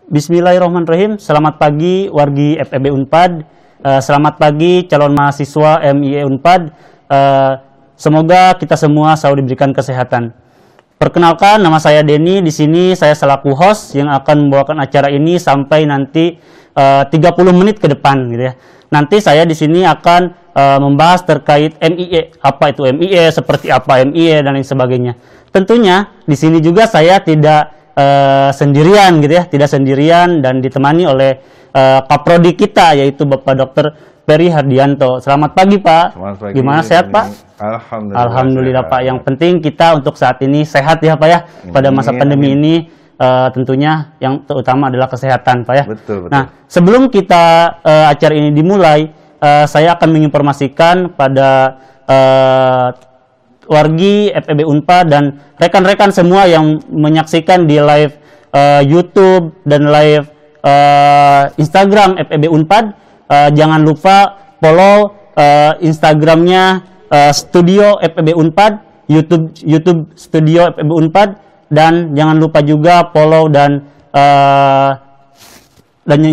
Bismillahirrahmanirrahim. Selamat pagi wargi FEB Unpad. Selamat pagi calon mahasiswa MIE Unpad. Semoga kita semua selalu diberikan kesehatan. Perkenalkan, nama saya Denny. Di sini saya selaku host yang akan membawakan acara ini sampai nanti 30 menit ke depan, gitu ya. Nanti saya di sini akan membahas terkait MIE, apa itu MIE, seperti apa MIE dan lain sebagainya. Tentunya di sini juga saya tidak sendirian, gitu ya, tidak sendirian dan ditemani oleh Kaprodi kita, yaitu Bapak Dr. Peri Hardianto. Selamat pagi, Pak. Selamat pagi. Gimana, sehat, Pak? Alhamdulillah. Alhamdulillah, Pak. Yang penting kita untuk saat ini sehat ya, Pak ya. Pada masa pandemi ini tentunya yang terutama adalah kesehatan, Pak ya. Betul. Nah, sebelum kita acara ini dimulai, saya akan menginformasikan pada wargi FEB Unpad dan rekan-rekan semua yang menyaksikan di live YouTube dan live Instagram FEB Unpad. Jangan lupa follow Instagramnya Studio FEB Unpad, YouTube Studio FEB Unpad, dan jangan lupa juga follow dan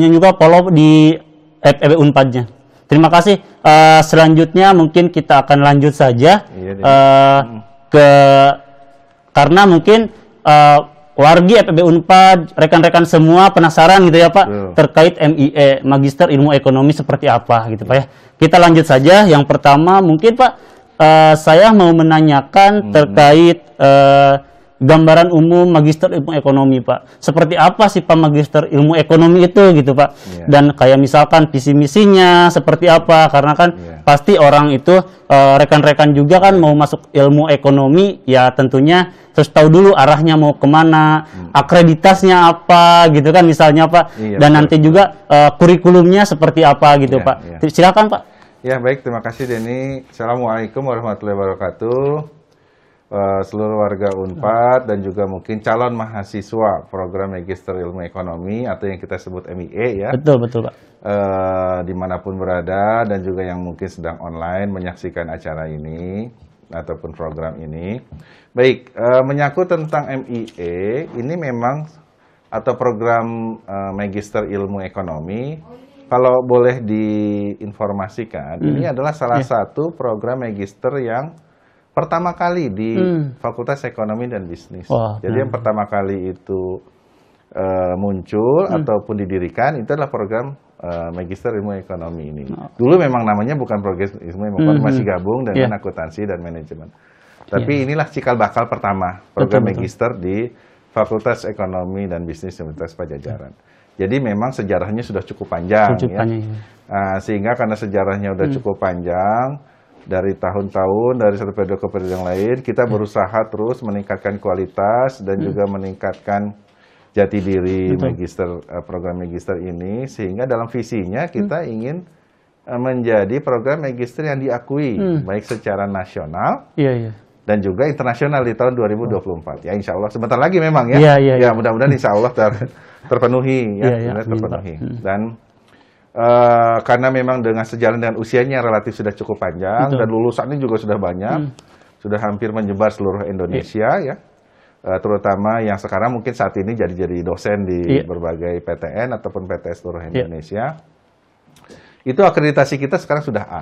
juga follow di FEB Unpadnya. Terima kasih. Selanjutnya mungkin kita akan lanjut saja karena mungkin wargi FEB Unpad, rekan-rekan semua penasaran gitu ya Pak, terkait MIE, Magister Ilmu Ekonomi seperti apa gitu Pak ya. Kita lanjut saja. Yang pertama mungkin Pak, saya mau menanyakan terkait gambaran umum Magister Ilmu Ekonomi, Pak. Seperti apa sih Pak Magister Ilmu Ekonomi itu gitu, Pak? Dan kayak misalkan visi misinya seperti apa? Karena kan pasti orang itu rekan-rekan juga kan mau masuk ilmu ekonomi, ya tentunya terus tahu dulu arahnya mau kemana, akreditasnya apa gitu kan misalnya Pak. Dan nanti juga kurikulumnya seperti apa gitu Pak. Silakan Pak. Ya baik, terima kasih Denny. Assalamualaikum warahmatullahi wabarakatuh. Seluruh warga Unpad dan juga mungkin calon mahasiswa program Magister Ilmu Ekonomi atau yang kita sebut MIE ya. Betul Pak. Dimanapun berada dan juga yang mungkin sedang online menyaksikan acara ini ataupun program ini. Baik, menyangkut tentang MIE, ini memang atau program Magister Ilmu Ekonomi, kalau boleh diinformasikan, ini adalah salah satu program Magister yang pertama kali di Fakultas Ekonomi dan Bisnis. Jadi yang pertama kali itu muncul ataupun didirikan itu adalah program Magister Ilmu Ekonomi ini. Dulu memang namanya bukan program ilmu ekonomi, masih gabung dengan akuntansi dan manajemen. Tapi inilah cikal bakal pertama program Magister di Fakultas Ekonomi dan Bisnis Universitas Padjadjaran. Jadi memang sejarahnya sudah cukup panjang ya. Sehingga karena sejarahnya sudah cukup panjang, dari tahun-tahun, dari satu periode ke periode yang lain, kita berusaha terus meningkatkan kualitas dan juga meningkatkan jati diri program Magister ini, sehingga dalam visinya kita ingin menjadi program Magister yang diakui baik secara nasional dan juga internasional di tahun 2024. Ya insya Allah sebentar lagi memang ya. Ya mudah-mudahan insya Allah terpenuhi ya, terpenuhi. Dan karena memang dengan sejalan dengan usianya relatif sudah cukup panjang dan lulusannya juga sudah banyak, sudah hampir menyebar seluruh Indonesia ya, terutama yang sekarang mungkin saat ini jadi dosen di berbagai PTN ataupun PTS seluruh Indonesia. Itu akreditasi kita sekarang sudah A.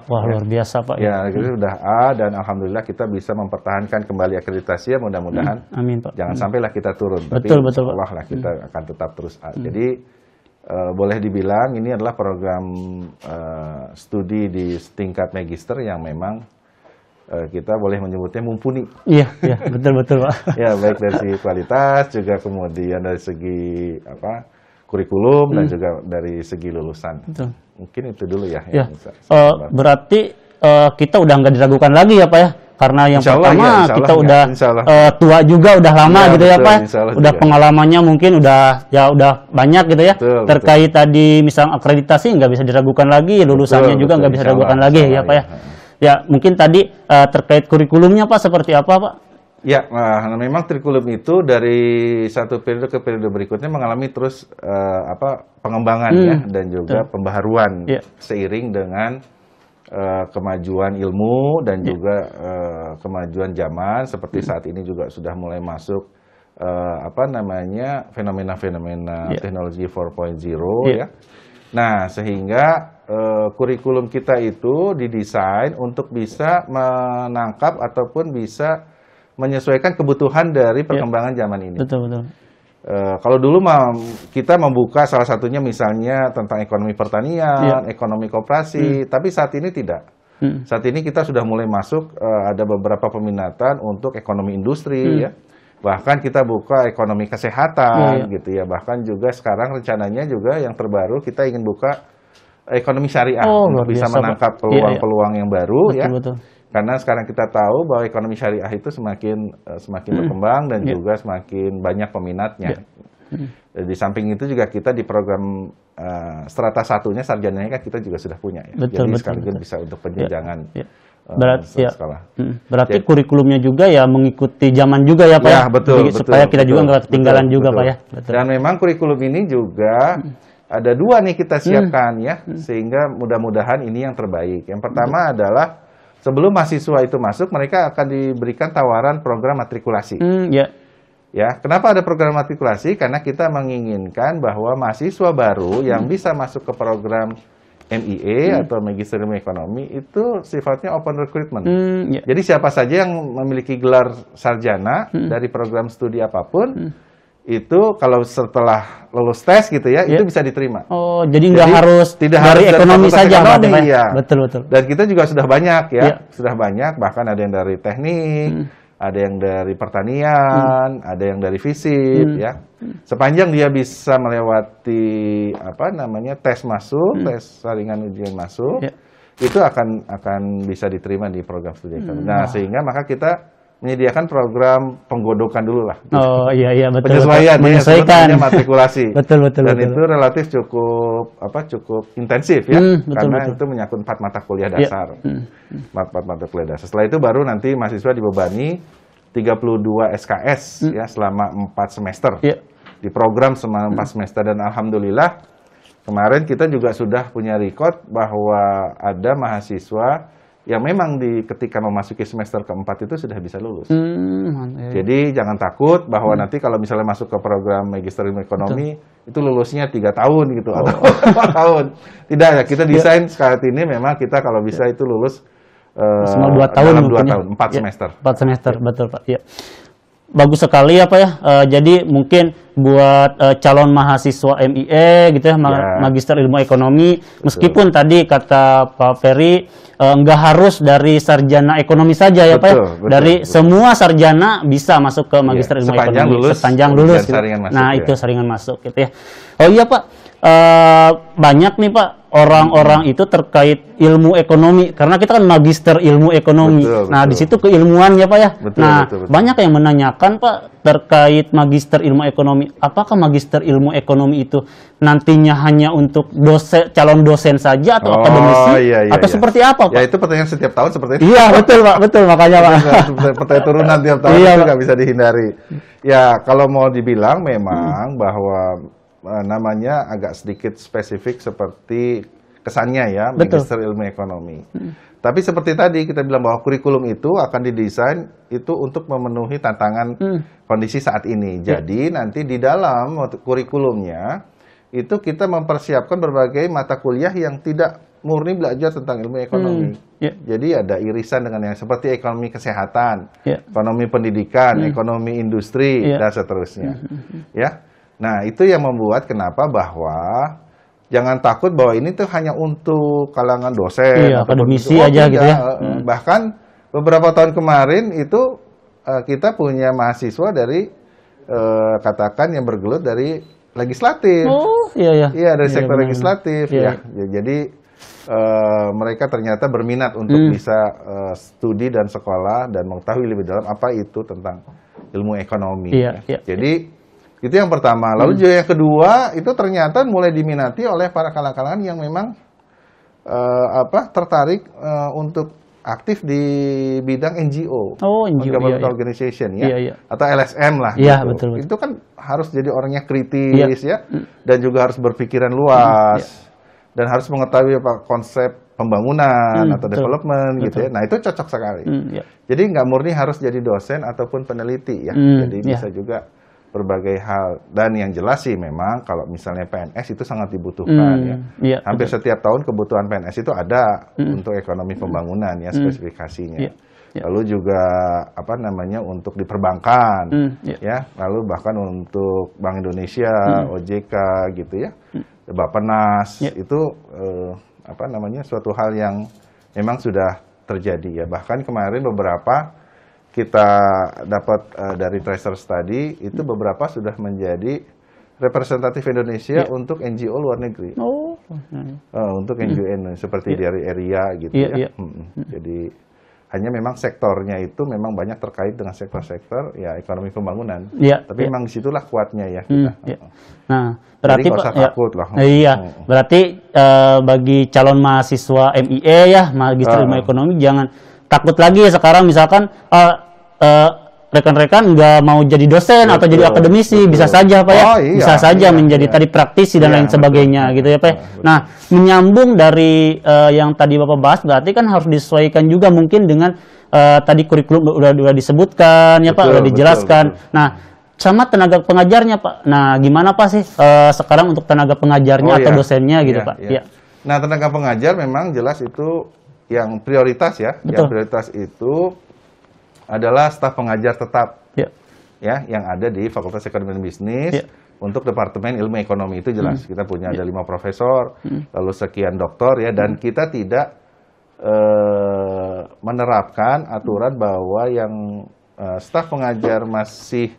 Wah luar biasa Pak. Ya, sudah A dan alhamdulillah kita bisa mempertahankan kembali akreditasi ya, mudah-mudahan. Amin Pak. Jangan sampailah kita turun, tapi betul Allah lah kita akan tetap terus A. Jadi boleh dibilang ini adalah program studi di tingkat magister yang memang kita boleh menyebutnya mumpuni. Iya, betul Pak. Ya, baik dari segi kualitas juga kemudian dari segi kurikulum dan juga dari segi lulusan. Betul. Mungkin itu dulu ya. Berarti kita udah nggak diragukan lagi ya Pak ya? Karena yang pertama kita udah tua juga, udah lama gitu ya Pak. Udah pengalamannya mungkin udah banyak gitu ya. Terkait tadi misal akreditasi nggak bisa diragukan lagi, lulusannya juga nggak bisa diragukan lagi ya Pak ya. Ya mungkin tadi terkait kurikulumnya Pak seperti apa Pak? Ya, memang kurikulum itu dari satu periode ke periode berikutnya mengalami terus pengembangan ya dan juga pembaharuan seiring dengan kemajuan ilmu dan juga kemajuan zaman. Seperti saat ini juga sudah mulai masuk apa namanya fenomena-fenomena teknologi 4.0 Iya. ya. Nah, sehingga kurikulum kita itu didesain untuk bisa menangkap ataupun bisa menyesuaikan kebutuhan dari perkembangan zaman ini. Betul, betul. Kalau dulu kita membuka salah satunya misalnya tentang ekonomi pertanian, ekonomi koperasi, tapi saat ini tidak. Saat ini kita sudah mulai masuk, ada beberapa peminatan untuk ekonomi industri, ya. Bahkan kita buka ekonomi kesehatan, gitu ya. Bahkan juga sekarang rencananya juga yang terbaru kita ingin buka ekonomi syariah untuk bisa menangkap peluang-peluang yang baru, betul, ya. Betul. Karena sekarang kita tahu bahwa ekonomi syariah itu semakin berkembang dan juga semakin banyak peminatnya. Di samping itu juga kita di program strata satunya sarjananya kan kita juga sudah punya, ya. Betul, jadi betul, sekaligus bisa untuk penjenjangan sekolah. Berarti kurikulumnya juga ya mengikuti zaman juga ya Pak ya? Betul, supaya kita juga nggak ketinggalan juga Pak ya? Betul. Dan memang kurikulum ini juga ada dua nih kita siapkan ya, sehingga mudah-mudahan ini yang terbaik. Yang pertama adalah sebelum mahasiswa itu masuk, mereka akan diberikan tawaran program matrikulasi. Ya, kenapa ada program matrikulasi? Karena kita menginginkan bahwa mahasiswa baru yang bisa masuk ke program MIE atau Magister Ilmu Ekonomi itu sifatnya open recruitment. Jadi siapa saja yang memiliki gelar sarjana dari program studi apapun, itu kalau setelah lulus tes gitu ya, itu bisa diterima. Oh, jadi nggak harus dari ekonomi saja, ekonomi, ya. Betul, betul. Dan kita juga sudah banyak ya, sudah banyak, bahkan ada yang dari teknik, ada yang dari pertanian, ada yang dari fisip, ya. Sepanjang dia bisa melewati apa namanya tes masuk, tes saringan ujian masuk, itu akan bisa diterima di program studi ekonomi. Nah, sehingga maka kita menyediakan program penggodokan dulu lah. Oh iya betul. Menyesuaikan matrikulasi. betul. Dan itu relatif cukup intensif ya, karena itu menyangkut 4 mata kuliah dasar. 4 mata kuliah dasar. Setelah itu baru nanti mahasiswa dibebani 32 SKS ya selama 4 semester. Di program selama 4 semester, dan alhamdulillah kemarin kita juga sudah punya record bahwa ada mahasiswa yang memang ketika memasuki semester keempat itu sudah bisa lulus. Jadi jangan takut bahwa nanti kalau misalnya masuk ke program Magister Ilmu Ekonomi itu lulusnya 3 tahun gitu atau 4 tahun. Tidak ya, kita desain saat ini memang kita kalau bisa itu lulus maksimal 2 tahun dalam 2 tahun, 4 semester. 4 semester, betul Pak. Ya. Bagus sekali ya Pak ya. Jadi mungkin buat calon mahasiswa MIE gitu ya, Magister Ilmu Ekonomi, meskipun tadi kata Pak Ferry nggak harus dari sarjana ekonomi saja ya Pak ya. Dari semua sarjana bisa masuk ke Magister Ilmu Ekonomi sepanjang lulus. Gitu. Nah, itu saringan masuk gitu ya. Oh iya Pak, banyak nih Pak orang-orang itu terkait ilmu ekonomi, karena kita kan Magister Ilmu Ekonomi. Nah, di situ keilmuannya Pak ya. Betul. Banyak yang menanyakan Pak terkait Magister Ilmu Ekonomi. Apakah Magister Ilmu Ekonomi itu nantinya hanya untuk calon dosen saja atau akademisi atau seperti apa Pak? Ya, itu pertanyaan setiap tahun seperti itu. Iya, betul Pak, betul makanya Pak. Pertanyaan turunan tiap tahun itu nggak bisa dihindari. Ya, kalau mau dibilang memang bahwa namanya agak sedikit spesifik seperti kesannya ya, Magister Ilmu Ekonomi. Tapi seperti tadi kita bilang bahwa kurikulum itu akan didesain itu untuk memenuhi tantangan kondisi saat ini. Jadi nanti di dalam kurikulumnya itu kita mempersiapkan berbagai mata kuliah yang tidak murni belajar tentang ilmu ekonomi. Jadi ada irisan dengan yang seperti ekonomi kesehatan, ekonomi pendidikan, ekonomi industri, dan seterusnya. Ya. Nah, itu yang membuat kenapa bahwa jangan takut bahwa ini tuh hanya untuk kalangan dosen atau akademisi aja gitu ya. Bahkan beberapa tahun kemarin itu kita punya mahasiswa dari katakan yang bergelut dari legislatif. Oh, iya. Iya, dari sektor legislatif ya. Jadi mereka ternyata berminat untuk bisa studi dan sekolah dan mengetahui lebih dalam apa itu tentang ilmu ekonomi. Jadi itu yang pertama. Lalu juga yang kedua itu ternyata mulai diminati oleh para kalangan yang memang tertarik untuk aktif di bidang NGO, non-governmental organization ya, atau LSM lah. Betul. Itu kan harus jadi orangnya kritis ya, dan juga harus berpikiran luas dan harus mengetahui apa konsep pembangunan atau development gitu ya. Nah, itu cocok sekali. Jadi nggak murni harus jadi dosen ataupun peneliti ya. Jadi bisa juga berbagai hal. Dan yang jelas sih memang kalau misalnya PNS itu sangat dibutuhkan ya. Iya, Hampir betul. setiap tahun kebutuhan PNS itu ada untuk ekonomi pembangunan ya spesifikasinya. Iya, iya. Lalu juga apa namanya untuk di perbankan Iya. ya, lalu bahkan untuk Bank Indonesia, OJK gitu ya. Bappenas Iya. itu apa namanya suatu hal yang memang sudah terjadi ya. Bahkan kemarin beberapa kita dapat dari tracer study itu beberapa sudah menjadi representatif Indonesia untuk NGO luar negeri. Oh. Untuk NGO seperti dari area gitu Iya, ya. iya. Jadi hanya memang sektornya itu memang banyak terkait dengan sektor-sektor ya ekonomi pembangunan. Iya, Tapi iya. memang disitulah kuatnya ya kita. Iya. Nah, berarti Jadi nggak usah Pak, ya. takut lah. Iya, berarti bagi calon mahasiswa MIE ya, Magister Ilmu Ekonomi, jangan takut lagi ya sekarang misalkan rekan-rekan nggak mau jadi dosen atau jadi akademisi, bisa saja Pak ya, Oh, iya, bisa saja iya, menjadi iya. tadi praktisi dan Iya, lain betul. sebagainya gitu ya Pak. Betul. Nah, menyambung dari yang tadi Bapak bahas, berarti kan harus disesuaikan juga mungkin dengan tadi kurikulum udah disebutkan ya Pak, Betul, udah dijelaskan. betul. Nah, sama tenaga pengajarnya Pak. Nah, gimana Pak sih sekarang untuk tenaga pengajarnya atau dosennya gitu Pak? Iya. Nah, tenaga pengajar memang jelas itu yang prioritas ya. Betul. Yang prioritas itu adalah staf pengajar tetap Ya. ya yang ada di Fakultas Ekonomi dan Bisnis. Ya. Untuk Departemen Ilmu Ekonomi itu jelas kita punya ada 5 profesor, lalu sekian doktor ya, dan kita tidak menerapkan aturan bahwa yang staf pengajar masih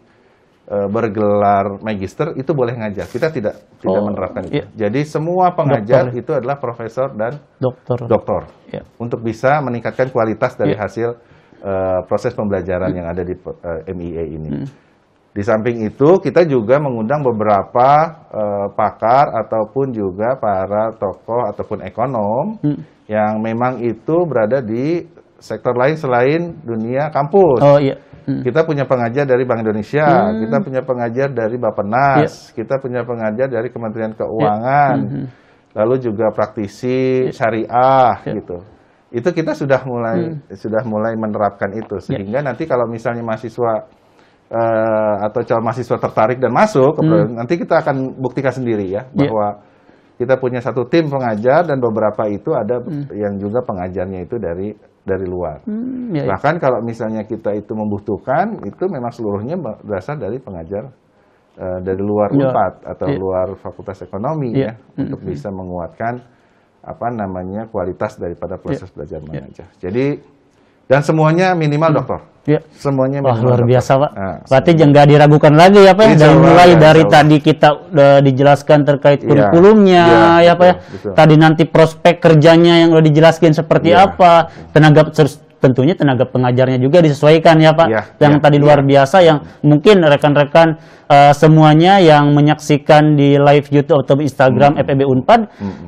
bergelar magister itu boleh ngajar. Kita tidak menerapkan itu. iya. Jadi semua pengajar Doktor. itu adalah profesor dan Dokter. doktor Ya. untuk bisa meningkatkan kualitas dari Iya. hasil proses pembelajaran yang ada di MIE ini. Di samping itu kita juga mengundang beberapa pakar ataupun juga para tokoh ataupun ekonom yang memang itu berada di sektor lain selain dunia kampus. Oh iya. Kita punya pengajar dari Bank Indonesia, kita punya pengajar dari Bappenas, kita punya pengajar dari Kementerian Keuangan, lalu juga praktisi syariah gitu. Itu kita sudah mulai menerapkan itu sehingga nanti kalau misalnya mahasiswa atau calon mahasiswa tertarik dan masuk, nanti kita akan buktikan sendiri ya bahwa kita punya satu tim pengajar dan beberapa itu ada yang juga pengajarnya itu dari luar. Bahkan kalau misalnya kita itu membutuhkan, itu memang seluruhnya berasal dari pengajar dari luar UNPAD atau luar Fakultas Ekonomi ya untuk bisa menguatkan apa namanya kualitas daripada proses belajar mengajar. Jadi dan semuanya minimal doktor. Ya. Semuanya Wah, minimal luar doktor. biasa Pak. Nah, Berarti nggak diragukan lagi ya Pak ya. Insya Dari Allah, mulai ya, dari insya Allah. tadi kita udah dijelaskan terkait kurikulumnya Iya, ya Pak ya. betul. Tadi nanti prospek kerjanya yang udah dijelaskan seperti Iya, apa. Tentunya tenaga pengajarnya juga disesuaikan ya Pak. Iya, Yang iya, tadi luar iya. biasa yang mungkin rekan-rekan semuanya yang menyaksikan di live YouTube atau Instagram FEB Unpad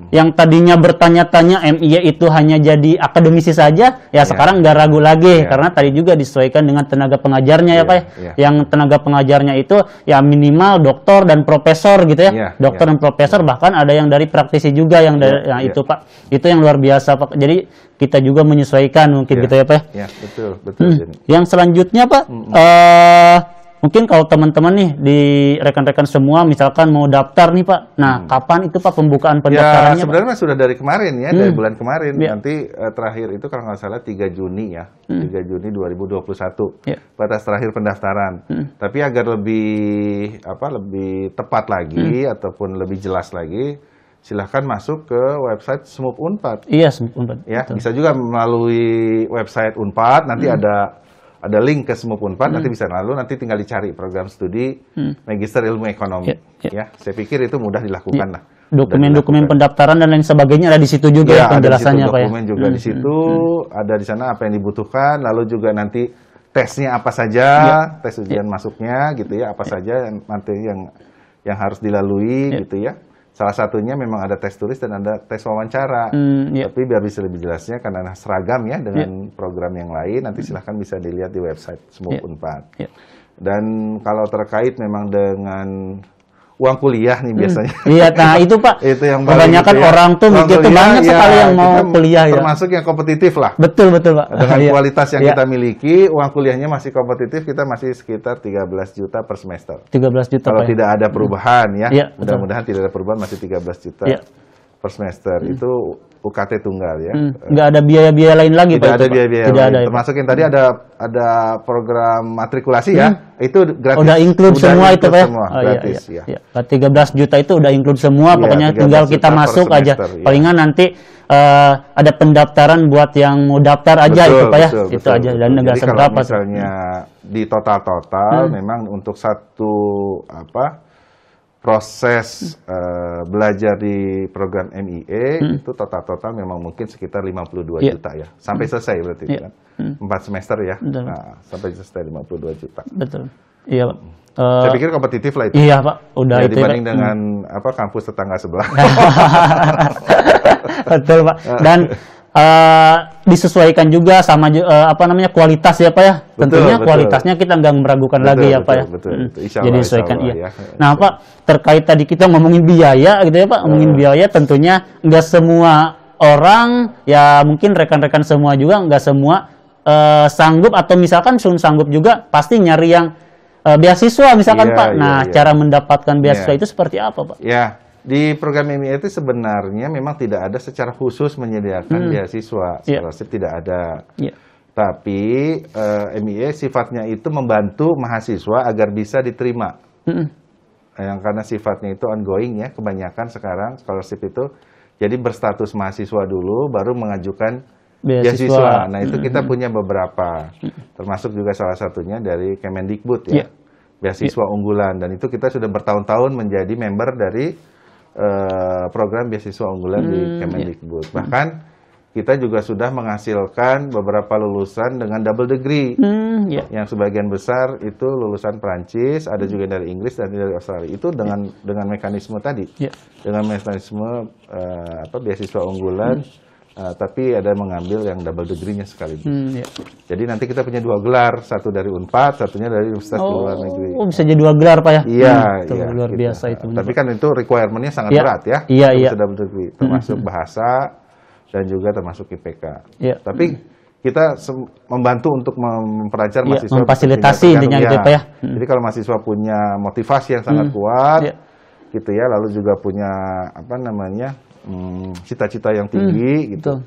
yang tadinya bertanya-tanya MIE itu hanya jadi akademisi saja, ya sekarang nggak ragu lagi karena tadi juga disesuaikan dengan tenaga pengajarnya ya Pak ya. Yang tenaga pengajarnya itu ya minimal doktor dan profesor gitu ya. Dokter dan profesor, bahkan ada yang dari praktisi juga yang dari itu Pak. Itu yang luar biasa Pak. Jadi kita juga menyesuaikan mungkin gitu ya Pak. Ya, betul. Yang selanjutnya Pak, mungkin kalau teman-teman nih di rekan-rekan semua misalkan mau daftar nih Pak, nah kapan itu Pak pembukaan pendaftarannya? Ya sebenarnya sudah dari kemarin ya, dari bulan kemarin. Ya. Nanti terakhir itu kalau nggak salah 3 Juni ya, 3 Juni 2021 Ya. batas terakhir pendaftaran. Tapi agar lebih tepat lagi ataupun lebih jelas lagi, silahkan masuk ke website SMUP Unpad. Iya, Unpad. Ya, bisa juga melalui website Unpad. Nanti ada link ke SMUP Unpad. Nanti bisa nanti tinggal dicari program studi Magister Ilmu Ekonomi. Ya, saya pikir itu mudah dilakukan lah. Dokumen-dokumen pendaftaran dan lain sebagainya ada di situ juga ya, penjelasannya Pak ya. Dokumen juga di situ, ada di sana apa yang dibutuhkan. Lalu juga nanti tesnya apa saja, tes ujian masuknya gitu ya, apa saja nanti yang harus dilalui gitu ya. Salah satunya memang ada tes tulis dan ada tes wawancara. Tapi biar bisa lebih jelasnya karena seragam ya dengan program yang lain, nanti silahkan bisa dilihat di website SMUP Unpad. Dan kalau terkait memang dengan uang kuliah nih biasanya. Iya, nah itu Pak. Itu yang kebanyakan gitu ya. orang tuh mikir tuh banyak sekali yang mau kuliah ya. Termasuk yang kompetitif lah. Betul Pak. Dengan kualitas yang kita miliki, uang kuliahnya masih kompetitif, kita masih sekitar 13 juta per semester. 13 juta Kalau Pak, tidak ada perubahan ya. Mudah-mudahan betul. tidak ada perubahan, masih 13 juta per semester. Itu UKT tunggal ya. Nggak ada biaya-biaya lain lagi tidak Pak. Ada biaya-biaya tidak lain. ada. Termasuk yang tadi ada program matrikulasi ya. Itu gratis. Udah include semua itu Pak ya. Semua, gratis ya. 13 juta itu udah include semua, pokoknya tinggal kita masuk aja. Palingan nanti ada pendaftaran buat yang mau daftar aja itu Pak ya. Itu aja dan nggak seberapa. Misalnya di total memang untuk satu proses belajar di program MIE itu total memang mungkin sekitar 52 juta ya. Sampai selesai berarti kan. 4 semester ya. Nah, sampai selesai 52 juta. Betul. Iya Pak. Saya pikir kompetitif lah itu. Iya Pak, udah ya, itu dibanding dengan kampus tetangga sebelah. Betul Pak. Dan disesuaikan juga sama kualitas ya Pak ya. Tentunya kualitasnya kita nggak meragukan lagi ya Pak ya. Jadi disesuaikan iya. Nah Pak, terkait tadi kita ngomongin biaya gitu ya Pak, ngomongin biaya tentunya nggak semua orang ya, mungkin rekan-rekan semua juga nggak semua sanggup, atau misalkan sanggup juga pasti nyari yang beasiswa misalkan Pak. Nah cara mendapatkan beasiswa itu seperti apa Pak? Ya. Di program MIE itu sebenarnya memang tidak ada secara khusus menyediakan beasiswa, scholarship tidak ada. Tapi MIE sifatnya itu membantu mahasiswa agar bisa diterima. Yang karena sifatnya itu ongoing ya, kebanyakan sekarang scholarship itu jadi berstatus mahasiswa dulu, baru mengajukan beasiswa. Nah itu kita punya beberapa, termasuk juga salah satunya dari Kemendikbud ya, beasiswa unggulan. Dan itu kita sudah bertahun-tahun menjadi member dari program beasiswa unggulan di Kemendikbud. Bahkan kita juga sudah menghasilkan beberapa lulusan dengan double degree, yang sebagian besar itu lulusan Perancis, ada juga dari Inggris dan dari Australia. Itu dengan mekanisme tadi, dengan mekanisme beasiswa unggulan, tapi ada mengambil yang double degree-nya sekaligus. Jadi nanti kita punya 2 gelar, satu dari Unpad, satunya dari Universitas Luar Negeri. Oh, bisa jadi 2 gelar Pak ya? Iya, luar biasa itu. Tapi kan itu requirement-nya sangat berat ya. Bisa double degree, termasuk bahasa dan juga termasuk IPK. Tapi kita membantu untuk memperlancar mahasiswa, memfasilitasi intinya gitu Pak ya. Jadi kalau mahasiswa punya motivasi yang sangat kuat, gitu ya, lalu juga punya cita-cita yang tinggi gitu.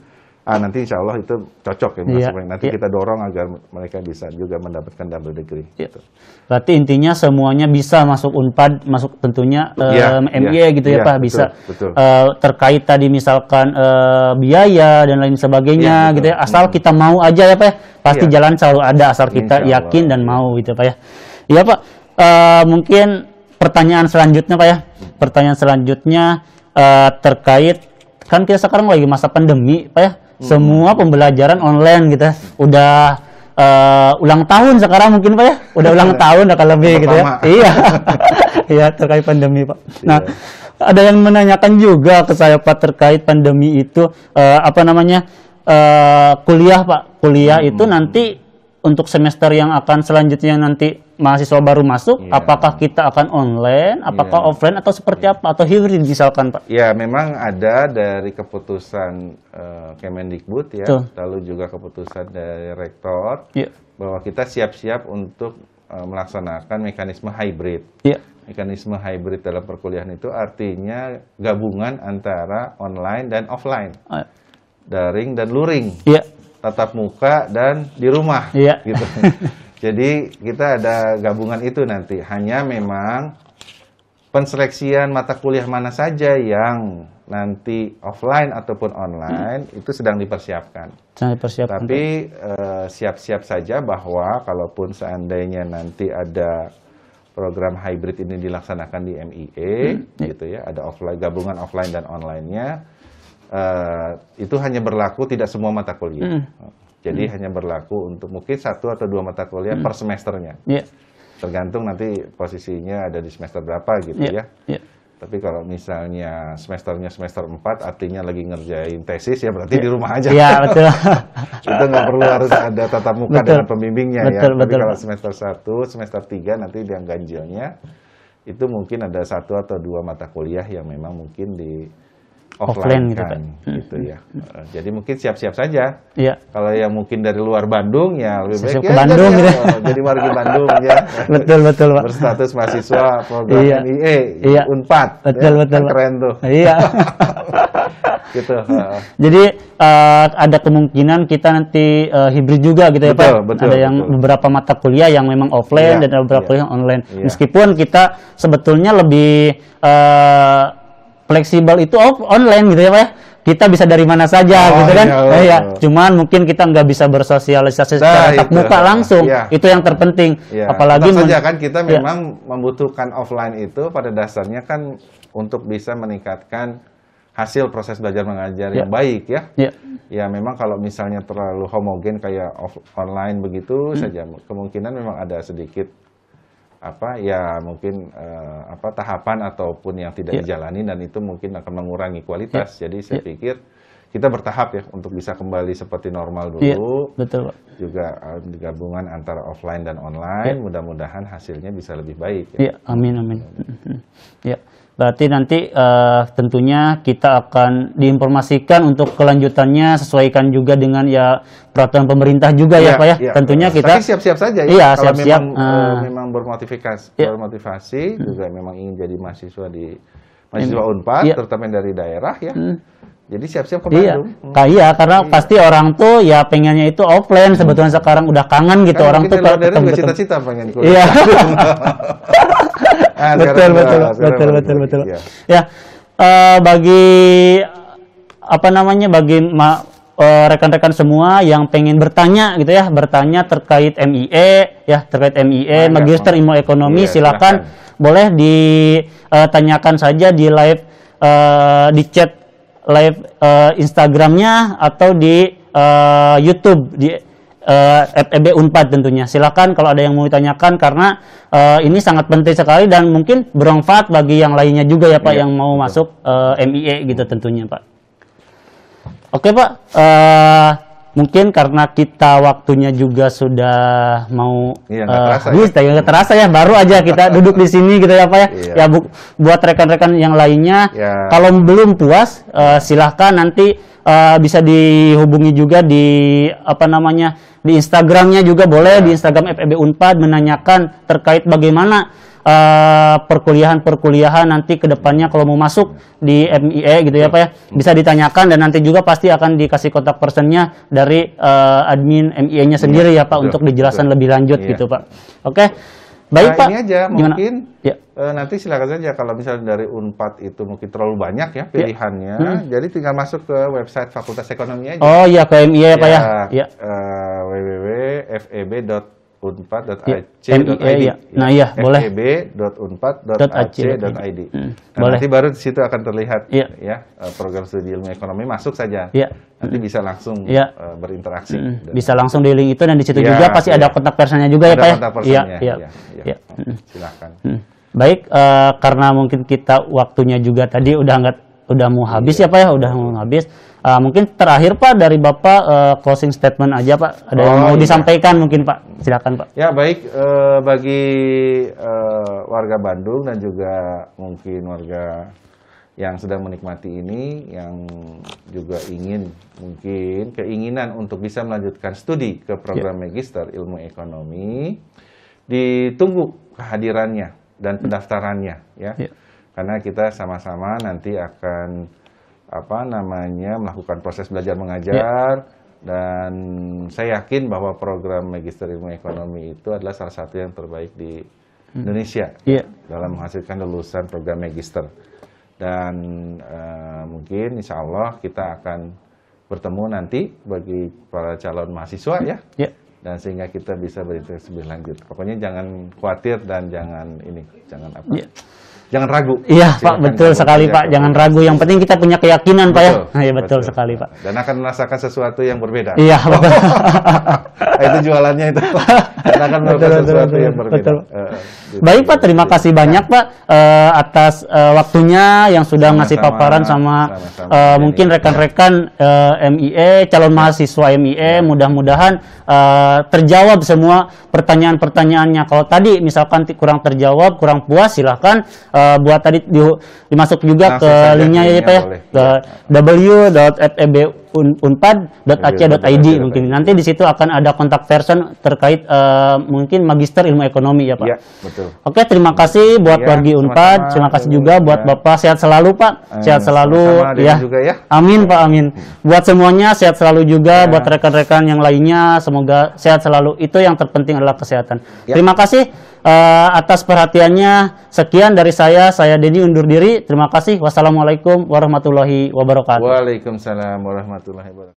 Nanti insya Allah itu cocok ya, nanti kita dorong agar mereka bisa juga mendapatkan double degree. Gitu. Berarti intinya semuanya bisa masuk Unpad, masuk tentunya MIE gitu ya Pak, bisa. Betul. Terkait tadi misalkan biaya dan lain sebagainya gitu ya, asal kita mau aja ya Pak ya, pasti jalan selalu ada asal kita yakin dan mau gitu Pak ya. Iya Pak, mungkin pertanyaan selanjutnya Pak ya, pertanyaan selanjutnya terkait, kan kita sekarang lagi masa pandemi Pak ya, semua pembelajaran online gitu ya. Udah ulang tahun sekarang mungkin Pak ya, udah ulang tahun udah lebih gitu ya. Iya terkait pandemi Pak. Nah ada yang menanyakan juga ke saya Pak terkait pandemi itu kuliah Pak, kuliah itu nanti untuk semester yang akan selanjutnya nanti mahasiswa baru masuk, apakah kita akan online, apakah offline atau seperti apa, atau hybrid misalkan Pak? Ya memang ada dari keputusan Kemendikbud ya, lalu juga keputusan dari Rektor, bahwa kita siap-siap untuk melaksanakan mekanisme hybrid. Mekanisme hybrid dalam perkuliahan itu artinya gabungan antara online dan offline, daring dan luring. Tatap muka dan di rumah, gitu. Jadi kita ada gabungan itu nanti. Hanya memang penseleksian mata kuliah mana saja yang nanti offline ataupun online itu sedang dipersiapkan. Tapi siap-siap saja bahwa kalaupun seandainya nanti ada program hybrid ini dilaksanakan di MIE, gitu ya, ada gabungan offline dan online-nya. Itu hanya berlaku tidak semua mata kuliah. Jadi hanya berlaku untuk mungkin 1 atau 2 mata kuliah per semesternya. Tergantung nanti posisinya ada di semester berapa gitu ya. Tapi kalau misalnya semesternya semester 4 artinya lagi ngerjain tesis ya berarti di rumah aja. Iya betul. Itu nggak perlu harus ada tatap muka dengan pembimbingnya ya. Tapi kalau semester 1, semester 3 nanti yang ganjilnya itu mungkin ada 1 atau 2 mata kuliah yang memang mungkin di Offline offline gitu, kan, Pak. gitu ya. Jadi mungkin siap-siap saja. Iya. Kalau yang mungkin dari luar Bandung ya lebih baik Siap-siap ya ke Bandung jadi, gitu. jadi warga Bandung ya. Betul, Pak. Berstatus mahasiswa program Iya. MIE Iya. Unpad. Betul, ya. betul, Kan Pak. keren tuh. Iya. Gitu. Jadi ada kemungkinan kita nanti hibrid juga gitu ya Betul, Pak. betul, Ada yang betul. beberapa mata kuliah yang memang offline Iya, dan ada beberapa iya. kuliah yang online. Iya. Meskipun kita sebetulnya lebih fleksibel itu online gitu ya Pak. Kita bisa dari mana saja Oh, gitu kan. iya, Iya. betul. Cuman mungkin kita nggak bisa bersosialisasi secara tatap itu. muka langsung. Iya. Itu yang terpenting. Ya, Apalagi tetap saja kan kita Iya. memang membutuhkan offline itu pada dasarnya kan untuk bisa meningkatkan hasil proses belajar mengajar yang baik ya. Iya. Ya memang kalau misalnya terlalu homogen kayak online begitu saja kemungkinan memang ada sedikit mungkin tahapan ataupun yang tidak dijalani dan itu mungkin akan mengurangi kualitas. Jadi saya pikir kita bertahap ya untuk bisa kembali seperti normal dulu. Iya, betul Pak. Juga gabungan antara offline dan online, mudah-mudahan hasilnya bisa lebih baik. Ya. Iya, amin. Ya, berarti nanti tentunya kita akan diinformasikan untuk kelanjutannya, sesuaikan juga dengan ya peraturan pemerintah juga ya Pak ya. Tentunya kita Tapi siap-siap saja ya. Iya, Kalau siap-siap. memang bermotivasi, juga memang ingin jadi mahasiswa di Unpad, terutama dari daerah ya. Jadi siap-siap ke Iya, Bandung. karena pasti orang tuh ya pengennya itu offline. Sebetulnya sekarang udah kangen gitu Kan orang tuh mungkin dari juga ketemu. cita-cita pengen kuliah. Iya. Betul. Iya. Ya, bagi rekan-rekan semua yang pengen bertanya gitu ya, bertanya terkait MIE ya, Magister Ilmu Ekonomi, Iya, silakan boleh ditanyakan saja di live di chat live Instagramnya atau di YouTube di FEB Unpad tentunya. Silakan kalau ada yang mau ditanyakan karena ini sangat penting sekali dan mungkin bermanfaat bagi yang lainnya juga ya Pak yang mau masuk MIE gitu tentunya Pak. Oke Pak, mungkin karena kita waktunya juga sudah mau habis, nggak terasa ya, baru aja kita duduk di sini gitu ya Pak ya. Iya. Ya buat rekan-rekan yang lainnya, kalau belum puas silahkan nanti bisa dihubungi juga di di Instagramnya juga boleh, di Instagram FEB Unpad menanyakan terkait bagaimana perkuliahan nanti ke depannya kalau mau masuk di MIE gitu ya Pak ya, bisa ditanyakan dan nanti juga pasti akan dikasih kontak personnya dari admin MIE-nya sendiri ya Pak untuk dijelaskan lebih lanjut gitu Pak. Oke. Baik Pak. Ini aja Gimana? mungkin Ya. nanti silakan saja kalau misalnya dari Unpad itu mungkin terlalu banyak ya pilihannya, jadi tinggal masuk ke website Fakultas Ekonomi aja. Oh iya ke MIE ya Pak ya. Ya. www.feb.unpad.ac.id. Ya. Nah iya boleh. feb.unpad.ac.id. Boleh. Nanti baru di situ akan terlihat ya program studi ilmu ekonomi, masuk saja. Ya. Nanti bisa langsung berinteraksi. Bisa langsung di link itu dan di situ Ya, juga pasti ada kontak personnya juga ya Pak ya. Kontak personnya. Iya. Silakan. Baik, karena mungkin kita waktunya juga tadi udah mau habis ya Pak ya, udah mau habis. Mungkin terakhir Pak dari Bapak closing statement aja Pak. Ada yang mau disampaikan mungkin Pak. Silakan Pak. Ya baik, bagi warga Bandung dan juga mungkin warga yang sedang menikmati ini, yang juga keinginan untuk bisa melanjutkan studi ke program Magister Ilmu Ekonomi, ditunggu kehadirannya dan pendaftarannya ya. Karena kita sama-sama nanti akan melakukan proses belajar mengajar dan saya yakin bahwa program Magister Ilmu Ekonomi itu adalah salah satu yang terbaik di Indonesia dalam menghasilkan lulusan program Magister. Dan mungkin insya Allah kita akan bertemu nanti bagi para calon mahasiswa ya. Dan sehingga kita bisa berinteraksi lebih lanjut. Pokoknya jangan khawatir dan jangan jangan ragu. Iya Pak, betul sekali Pak. Jangan ragu. Yang penting kita punya keyakinan Pak ya. Iya betul sekali Pak. Dan akan merasakan sesuatu yang berbeda. Iya betul. Itu jualannya itu. Kita akan melakukan sesuatu yang berbeda. Betul. Baik Pak, terima kasih banyak Pak atas waktunya yang sudah ngasih paparan sama mungkin rekan-rekan MIE, calon mahasiswa MIE. Mudah-mudahan terjawab semua pertanyaan-pertanyaannya. Kalau tadi misalkan kurang terjawab, kurang puas, silahkan buat tadi dimasuk juga ke linknya ya Pak ya, ke www.febunpad.ac.id mungkin. Nanti di situ akan ada kontak person terkait mungkin Magister Ilmu Ekonomi ya Pak. Iya, betul. Oke, terima kasih buat wargi Unpad. Terima kasih juga buat Bapak, sehat selalu Pak. Sehat selalu ya. Juga ya. Amin Pak, amin. Buat semuanya sehat selalu juga, buat rekan-rekan yang lainnya semoga sehat selalu. Itu yang terpenting adalah kesehatan. Terima kasih atas perhatiannya. Sekian dari saya Denny undur diri. Terima kasih. Wassalamualaikum warahmatullahi wabarakatuh. Waalaikumsalam warahmatullahi wabarakatuh.